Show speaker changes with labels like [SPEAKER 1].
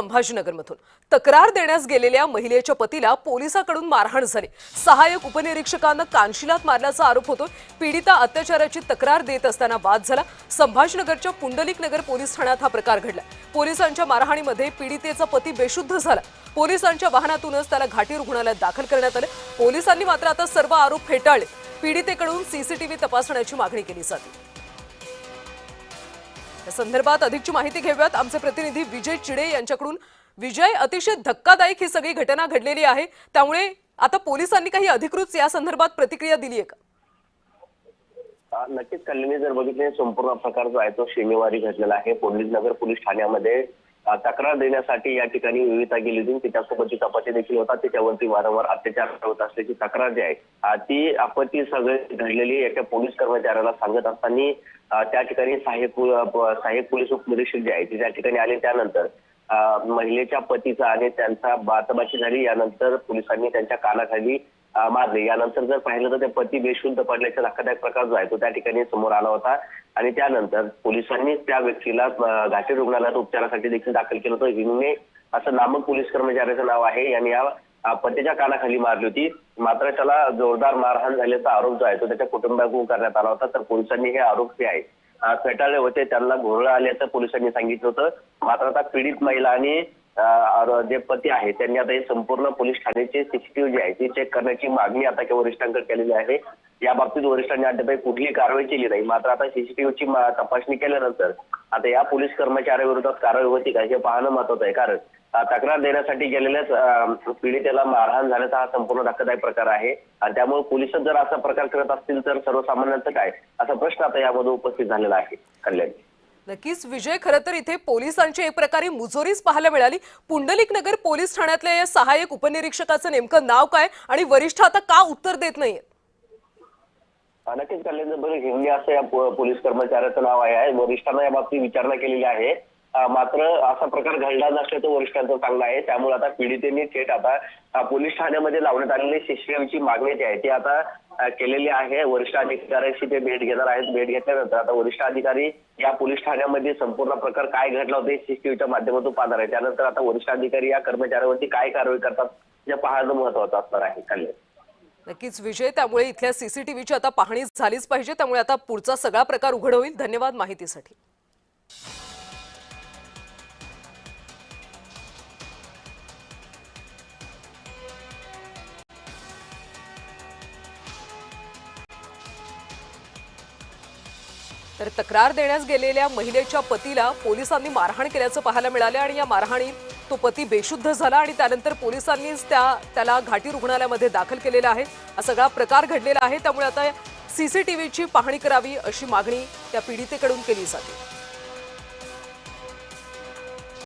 [SPEAKER 1] संभाजीनगरमधून तक्रार देण्यास गेलेल्या महिलेच्या पतीला पोलिसांकडून मारहाण झाली। सहाय्यक उपनिरीक्षकांना कानशिलात मारल्याचा आरोप होतो। पीडिता अत्याचाराची तक्रार देत असताना वाद झाला। संभाजीनगरच्या पुंडलिक नगर पोलीस ठाण्यात हा प्रकार घडला। पोलिसांच्या मारहाणीमध्ये पीडितेचा पती बेशुद्ध झाला। पोलिसांच्या वाहनातूनच त्याला घाटी रुग्णालयात दाखल करण्यात आले। पोलिसांनी मात्र आता सर्व आरोप फेटाळले। पीडितेकडून सीसीटीव्ही तपासण्याची मागणी केली जाते। या संदर्भात अधिकची माहिती घेऊयात आमचे प्रतिनिधी विजय चिडे यांच्याकडून। विजय, अतिशय धक्कादायक ही सगळी घटना घडलेली आहे, त्यामुळे आता पोलिसांनी काही अधिकृत या संदर्भात प्रतिक्रिया दिली आहे का?
[SPEAKER 2] नक्कीच कल्याणी जर बघितले संपूर्ण प्रकार जो आहे तो शनिवारी घडलेला आहे। पुंडलिक नगर पोलीस ठाण्यामध्ये तक्रार देण्यासाठी या ठिकाणी विविता गेली होती। तिच्यासोबत तपासी देखील होता। त्याच्यावरती वारंवार अत्याचार होत असल्याची तक्रार जी आहे ती आपत्ती सगळी घडलेली एका पोलीस कर्मचाऱ्याला सांगत असताना त्या ठिकाणी सहाय्यक पोलीस उपनिरीक्षक जे आहे ते त्या ठिकाणी आले। त्यानंतर महिलेच्या पतीचा आणि त्यांचा बातबाची झाली। यानंतर पोलिसांनी त्यांच्या कानाखाली मारले। यानंतर जर पाहिलं तर ते पती बेशुद्ध पडल्याचा धक्कादायक प्रकार जो आहे तो त्या ठिकाणी समोर आला होता आणि त्यानंतर पोलिसांनी त्या व्यक्तीला घाटी रुग्णालयात उपचारासाठी देखील दाखल केलं होतं। हिंगणे असं नामक पोलीस कर्मचाऱ्याचं नाव आहे। यांनी या पतीच्या कानाखाली मारली होती, मात्र त्याला जोरदार मारहाण झाल्याचा आरोप जो आहे तो त्याच्या कुटुंबियांकडून करण्यात आला होता। तर पोलिसांनी हे आरोप जे आहे फेटाळले होते। त्यांना घोरळं आल्याचं पोलिसांनी सांगितलं होतं। मात्र आता पीडित महिला आणि जे पती आहे त्यांनी आता हे संपूर्ण पोलीस ठाण्याचे सीसीटीव्ही जे आहे ते चेक करण्याची मागणी आता वरिष्ठांकडे केलेली आहे। या बाबतीत वरिष्ठांनी अद्याप कुठलीही कारवाई केली नाही। मात्र आता सीसीटीव्हीची तपासणी केल्यानंतर आता या पोलीस कर्मचाऱ्याविरोधात कारवाई होती का हे पाहणं महत्त्वाचं आहे। कारण तक्रार देण्यासाठी गेलेल्याच पीडितेला मारहाण झाल्याचा हा संपूर्ण धक्कादायक प्रकार आहे आणि त्यामुळे पोलिस जर असा प्रकार करत असतील तर सर्वसामान्यांचं काय असा प्रश्न आता यामध्ये उपस्थित झालेला आहे। कल्याण
[SPEAKER 1] नक्कीच विजय, खरं तर इथे पोलिसांची एक प्रकारे मुजोरीच पाहायला मिळाली। पुंडलिक नगर पोलीस ठाण्यातल्या या सहाय्यक उपनिरीक्षकाचं नेमकं नाव काय आणि वरिष्ठ आता का उत्तर देत नाहीये?
[SPEAKER 2] नक्कीच कल्याण बरं हिंगणे असं या पोलीस कर्मचाऱ्याचं नाव आहे। वरिष्ठांना या बाबतीत विचारणा केलेली आहे, मात्र असा प्रकार घडला नसल्याचं वरिष्ठांचं सांगणं आहे। त्यामुळे आता पीडितेने थेट आता पोलीस ठाण्यामध्ये लावण्यात आलेली सीसीटीव्हीची मागणी जी आहे ती आता केलेली आहे। वरिष्ठ अधिकाऱ्यांशी ते भेट घेणार आहेत। भेट घेतल्यानंतर आता वरिष्ठ अधिकारी या पोलीस ठाण्यामध्ये संपूर्ण प्रकार काय घडला होता सीसीटीव्हीच्या माध्यमातून पाहणार आहे। त्यानंतर आता वरिष्ठ अधिकारी या कर्मचाऱ्यावरती काय कारवाई करतात हे पाहणं महत्त्वाचं असणार आहे। कल्याण
[SPEAKER 1] नक्कीच विजय, त्यामुळे इथल्या सीसीटीव्हीची आता पाहणी झालीच पाहिजे। त्यामुळे आता पुढचा सगळा प्रकार उघड होईल। धन्यवाद माहितीसाठी। तर तक्रार देण्यास गेलेल्या महिलेच्या पतीला पोलिसांनी मारहाण केल्याचं पाहायला मिळालं आणि या मारहाणीत तो पती बेशुद्ध झाला आणि त्यानंतर पोलिसांनीच त्याला घाटी रुग्णालयामध्ये दाखल केलेलं आहे। हा सगळा प्रकार घडलेला आहे। त्यामुळे आता सीसीटीव्हीची पाहणी करावी अशी मागणी त्या पीडितेकडून केली जाते।